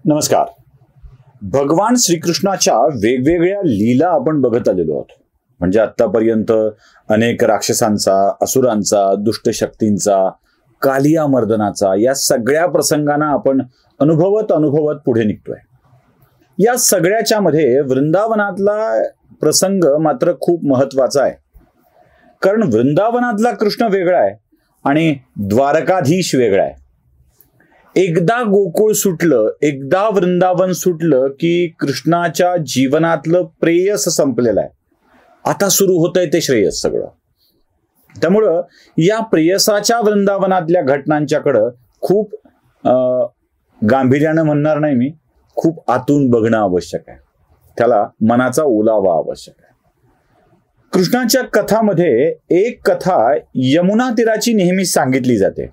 नमस्कार. भगवान श्रीकृष्णाच्या वेगवेगळ्या लीला आपण बघत आलेलो आहोत. म्हणजे आतापर्यंत अनेक राक्षसांचा, असुरांचा, दुष्ट शक्तींचा, कालिया मर्दनाचा या सगळ्या प्रसंगांना आपण अनुभवत पुढे निघतोय. या सगळ्याच्या मध्ये वृंदावनातला प्रसंग मात्र खूप महत्वाचा आहे. कारण वृंदावनातला कृष्ण वेगळा आहे आणि द्वारकाधीश वेगळा आहे. एकदा गोकुळ सुटलं, एकदा वृंदावन सुटलं की कृष्णाच्या जीवनातलं प्रेयस संपलेलं आहे. आता सुरू होतंय ते श्रेयस सगळं. त्यामुळं या प्रेयसाच्या वृंदावनातल्या घटनांच्याकडं खूप गांभीर्यानं म्हणणार नाही मी, खूप आतून बघणं आवश्यक आहे. त्याला मनाचा ओलावा आवश्यक आहे. कृष्णाच्या कथामध्ये एक कथा यमुना तीराची नेहमी सांगितली जाते.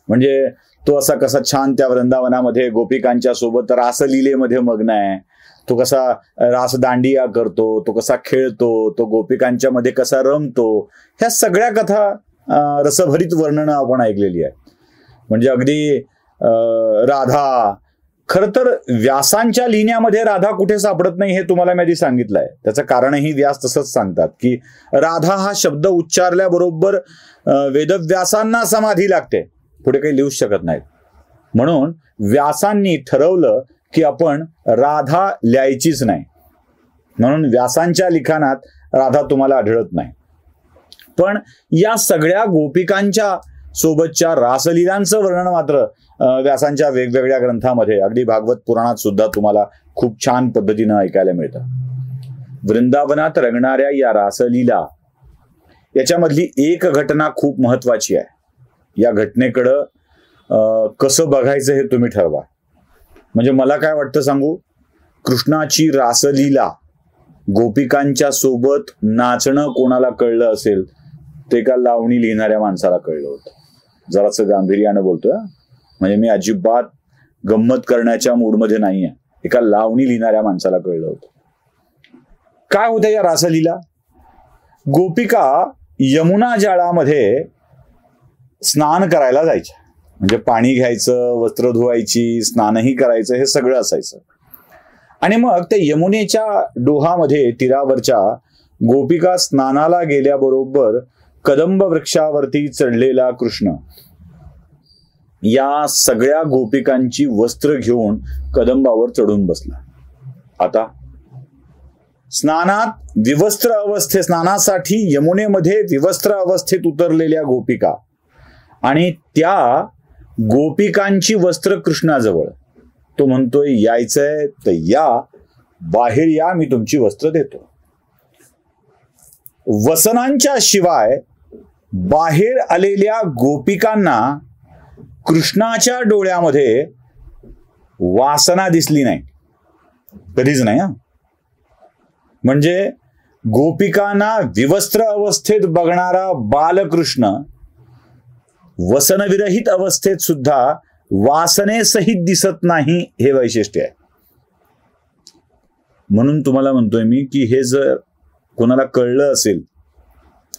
म्हणजे तो असा कसा छान त्या वृंदावनामध्ये गोपिकांच्या सोबत रासलीलेमध्ये मग्न आहे. तो कसा रासदांडिया करतो, तो कसा खेळतो, तो गोपिकांच्या मध्ये कसा रमतो. ह्या सगळ्या कथा रसभरीत वर्णनं आपण ऐकलेली आहे. म्हणजे अगदी राधा, खर तर व्यासांच्या लिहिण्यामध्ये राधा कुठे सापडत नाही हे तुम्हाला मी आधी सांगितलंय. त्याचं कारणही व्यास तसंच सांगतात की राधा हा शब्द उच्चारल्याबरोबर वेदव्यासांना समाधी लागते, पुढे काही लिहूच शकत नाहीत. म्हणून व्यासांनी ठरवलं की आपण राधा लिहायचीच नाही. म्हणून व्यासांच्या लिखाणात राधा तुम्हाला आढळत नाही. पण या सगळ्या गोपिकांच्या सोबतच्या रासलीलांचं वर्णन मात्र व्यासांच्या वेगवेगळ्या ग्रंथामध्ये, अगदी भागवत पुराणात सुद्धा तुम्हाला खूप छान पद्धतीनं ऐकायला मिळतं. वृंदावनात रंगणाऱ्या या रासलीला याच्यामधली एक घटना खूप महत्वाची आहे. या घटनेकडं कसं बघायचं हे तुम्ही ठरवा. म्हणजे मला काय वाटतं सांगू, कृष्णाची रासलीला, गोपिकांच्या सोबत नाचणं कोणाला कळलं असेल ते एका लावणी लिहिणाऱ्या माणसाला कळलं होतं. जरासं गांभीर्यानं बोलतोय, म्हणजे मी अजिबात गंमत करण्याच्या मूडमध्ये नाहीये. एका लावणी लिहिणाऱ्या माणसाला कळलं होतं. काय होतं या रासलीला? गोपिका यमुना जाळामध्ये स्नान करायला जायच्या. म्हणजे पाणी घ्यायचं, वस्त्र धुवायची, स्नानही करायचं, हे सगळं असायचं. आणि मग त्या यमुनेच्या डोहामध्ये, तीरावरच्या गोपिका स्नानाला गेल्याबरोबर कदंब वृक्षावरती चढलेला कृष्ण या सगळ्या गोपिकांची वस्त्र घेऊन कदंबावर चढून बसला. आता स्नानात विवस्त्र अवस्थेत, स्नानासाठी यमुनेमध्ये विवस्त्र अवस्थेत उतरलेल्या गोपिका आणि त्या गोपिकांची वस्त्र कृष्णाजवळ. तो म्हणतोय यायचंय तर या, बाहेर या, मी तुमची वस्त्र देतो. वसनांच्या शिवाय बाहेर आलेल्या गोपिकांना कृष्णाच्या डोळ्यामध्ये वासना दिसली नाही, कधीच नाही. म्हणजे गोपिकांना विवस्त्र अवस्थेत बघणारा बालकृष्ण वसनविरहित अवस्थेत सुद्धा वासनेसहित दिसत नाही, हे वैशिष्ट्य आहे. म्हणून तुम्हाला म्हणतोय मी की हे जर कोणाला कळलं असेल,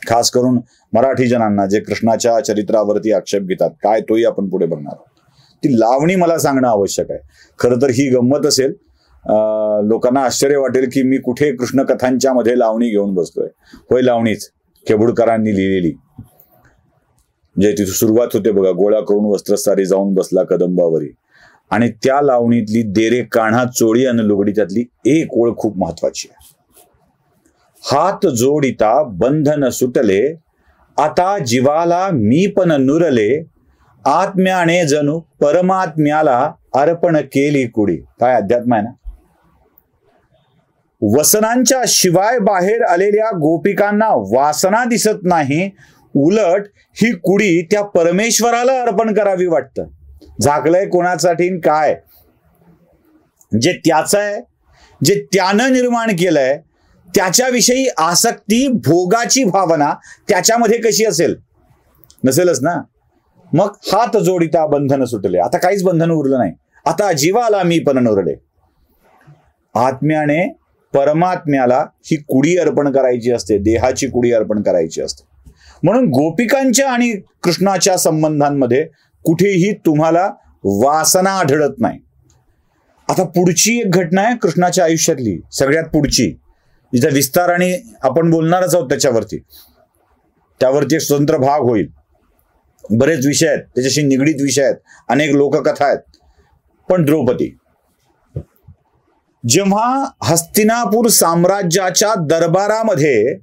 खास करून मराठी जनांना जे कृष्णाच्या चरित्रावरती आक्षेप घेतात, काय तोही आपण पुढे बघणार आहोत, ती लावणी मला सांगणं आवश्यक आहे. खरं तर ही गंमत असेल, लोकांना आश्चर्य वाटेल की मी कुठे कृष्ण कथांच्या मध्ये लावणी घेऊन बसतोय. होय, लावणीच, केबुडकरांनी लिहिलेली. जे तिथे सुरुवात होते बघा, गोळा करून वस्त्रसारी जाऊन बसला कदंबावरी, आणि त्या लावणीतली देरे कान्हा चोळी आणि लुगडी त्यातली एक ओळ खूप महत्वाची आहे. हात जोडिता बंधन सुटले, आता जीवाला मी पण नुरले, आत्म्याने जणू परमात्म्याला अर्पण केली कुडी. काय अध्यात्म आहे ना. वसनांच्या शिवाय बाहेर आलेल्या गोपिकांना वासना दिसत नाही, उलट ही कुडी त्या परमेश्वराला अर्पण करावी वाटतं. झाकलंय कोणासाठी काय? जे त्याचं आहे, जे त्यानं निर्माण केलंय, त्याच्याविषयी आसक्ती, भोगाची भावना त्याच्यामध्ये कशी असेल? नसेलच ना. मग हात जोडिता बंधन सुटले, आता काहीच बंधन उरलं नाही. आता जीवाला मी पण नुरले. आत्म्याने परमात्म्याला ही कुडी अर्पण करायची असते, देहाची कुडी अर्पण करायची असते. म्हणून गोपिकांच्या आणि कृष्णाच्या संबंधांमध्ये कुठेही तुम्हाला वासना आढळत नाही. आता पुढची एक घटना आहे कृष्णाच्या आयुष्यातली, सगळ्यात पुढची, जिचा विस्तार आणि आपण बोलणारच आहोत त्यावरती एक स्वतंत्र भाग होईल. बरेच विषय आहेत, त्याच्याशी निगडीत विषय आहेत, अनेक लोककथा आहेत. पण द्रौपदी जेव्हा हस्तिनापूर साम्राज्याच्या दरबारामध्ये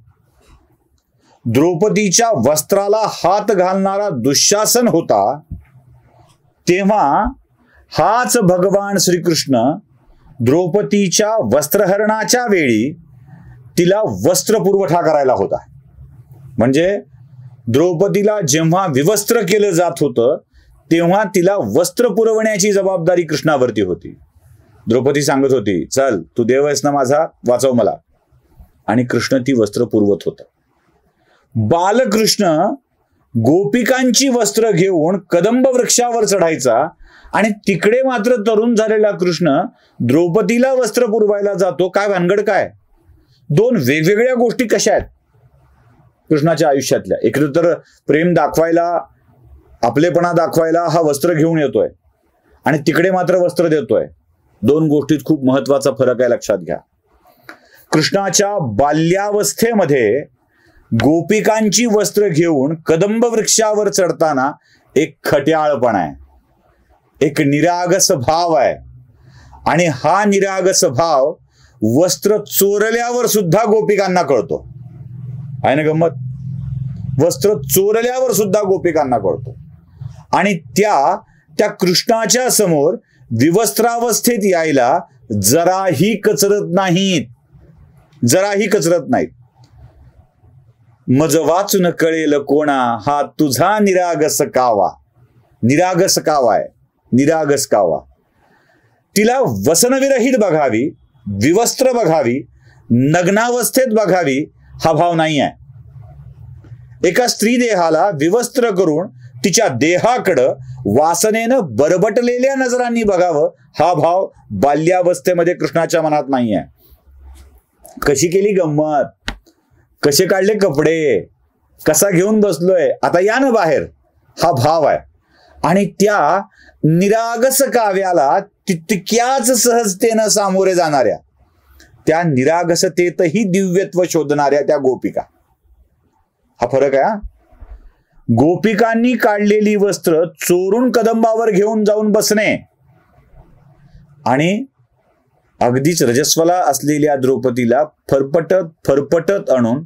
द्रौपदीच्या वस्त्राला हात घालणारा दुःशासन होता, तेव्हा हाच भगवान श्रीकृष्ण द्रौपदीच्या वस्त्रहरणाच्या वेळी तिला वस्त्र पुरवठा करायला होता. म्हणजे द्रौपदीला जेव्हा विवस्त्र केलं जात होतं तेव्हा तिला वस्त्र पुरवण्याची जबाबदारी कृष्णावरती होती. द्रौपदी सांगत होती, चल तू देव आहेस ना माझा, वाचव मला. आणि कृष्ण ती वस्त्र पुरवत होता. बालकृष्ण गोपिकांची वस्त्र घेऊन कदंब वृक्षावर चढायचा आणि तिकडे मात्र तरुण झालेला कृष्ण द्रौपदीला वस्त्र पुरवायला जातो. काय भानगड काय? दोन वेगवेगळ्या गोष्टी कशा आहेत कृष्णाच्या आयुष्यातल्या? इकडे तर प्रेम दाखवायला, आपलेपणा दाखवायला हा वस्त्र घेऊन येतोय आणि तिकडे मात्र वस्त्र देतोय. दोन गोष्टीत खूप महत्वाचा फरक आहे, लक्षात घ्या. कृष्णाच्या बाल्यावस्थेमध्ये गोपिकांची वस्त्र घेऊन कदंब वृक्षावर चढताना एक खट्याळपणा आहे, एक निरागस भाव आहे. आणि हा निरागस भाव वस्त्र चोरल्यावर सुद्धा गोपिकांना कळतो. आहे ना गंमत? वस्त्र चोरल्यावर सुद्धा गोपिकांना कळतो. आणि त्या कृष्णाच्या समोर विवस्त्रावस्थेत यायला जराही कचरत नाहीत. मज वाचून कळेल कोणा, हा तुझा निरागस कावा. निरागस कावा. तिला वसनविरहित बघावी, विवस्त्र बघावी, नग्नावस्थेत बघावी, हा भाव नाही आहे. एका स्त्री देहाला विवस्त्र करून तिच्या देहाकडं वासनेनं बरबटलेल्या नजरांनी बघावं, हा भाव बाल्यावस्थेमध्ये कृष्णाच्या मनात नाही आहे. कशी केली गंमत, कसे काढले कपडे, कसा घेऊन बसलोय, आता या ना बाहेर, हा भाव आहे. आणि त्या निरागस काव्याला तितक्याच सहजतेनं सामोरे जाणाऱ्या, त्या निरागसतेतही दिव्यत्व शोधणाऱ्या त्या गोपिका, हा फरक आहे. गोपिकांनी काढलेली वस्त्र चोरून कदंबावर घेऊन जाऊन बसणे आणि अगदीच रजस्वला असलेल्या द्रौपदीला फरफटत आणून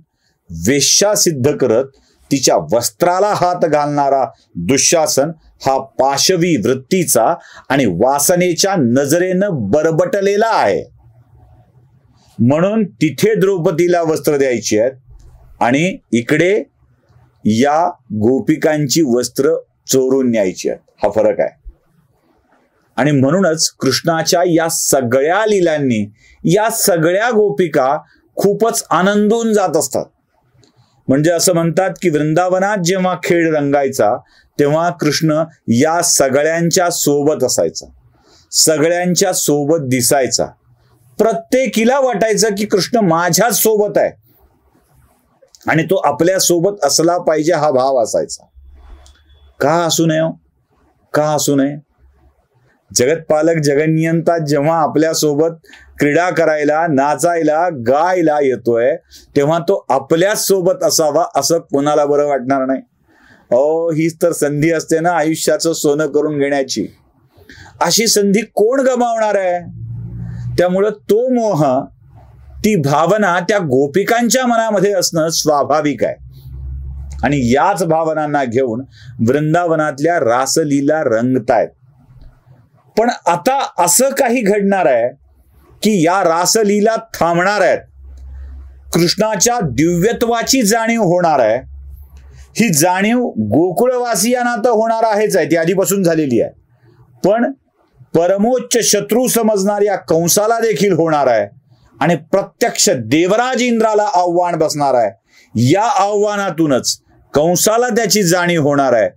वेश्या सिद्ध करत तिच्या वस्त्राला हात घालणारा दुःशासन हा पाशवी वृत्तीचा आणि वासनेच्या नजरेनं बरबटलेला आहे. म्हणून तिथे द्रौपदीला वस्त्र द्यायची आहेत आणि इकडे या गोपिकांची वस्त्र चोरून न्यायची आहेत, हा फरक आहे. आणि म्हणूनच कृष्णाच्या या सगळ्या लीलांनी या सगळ्या गोपिका खूपच आनंदून जात असतात. म्हणजे असं म्हणतात की वृंदावनात जेव्हा खेळ रंगायचा तेव्हा कृष्ण या सगळ्यांच्या सोबत असायचा, सगळ्यांच्या सोबत दिसायचा. प्रत्येकीला वाटायचं की कृष्ण माझ्याच सोबत आहे आणि तो आपल्या सोबत असला पाहिजे, हा भाव असायचा. का असू नये? जगतपालक जगन्नियंता जेव्हा आपल्या सोबत क्रीडा करायला, नाचायला, गायला येतोय तेव्हा तो आपल्याच सोबत असावा असं कोणाला बरं वाटणार नाही? हीच तर संधी असते ना आयुष्याचं सोनं करून घेण्याची. अशी संधी कोण गमावणार आहे? त्यामुळं तो मोह, ती भावना त्या गोपिकांच्या मनामध्ये असणं स्वाभाविक आहे. आणि याच भावनांना घेऊन वृंदावनातल्या रासलीला रंगतायत. पण आता असं काही घडणार आहे की या रासलीला थांबणार आहेत. कृष्णाच्या दिव्यत्वाची जाणीव होणार आहे. ही जाणीव गोकुळवासियांना तर होणार आहेच आहे, ती आधीपासून झालेली आहे. पण परमोच्च शत्रू समजणाऱ्या कंसाला देखील होणार आहे. आणि प्रत्यक्ष देवराज इंद्राला आव्हान बसणार आहे. या आव्हानातूनच कंसाला त्याची जाणीव होणार आहे.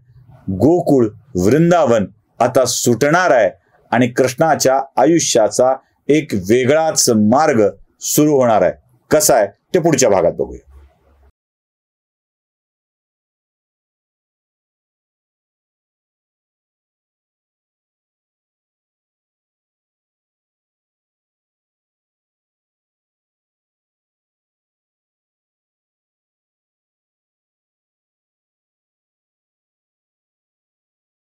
गोकुळ, वृंदावन आता सुटणार आहे आणि कृष्णाच्या आयुष्याचा एक वेगळाच मार्ग सुरू होणार आहे. कसा आहे ते पुढच्या भागात बघूया.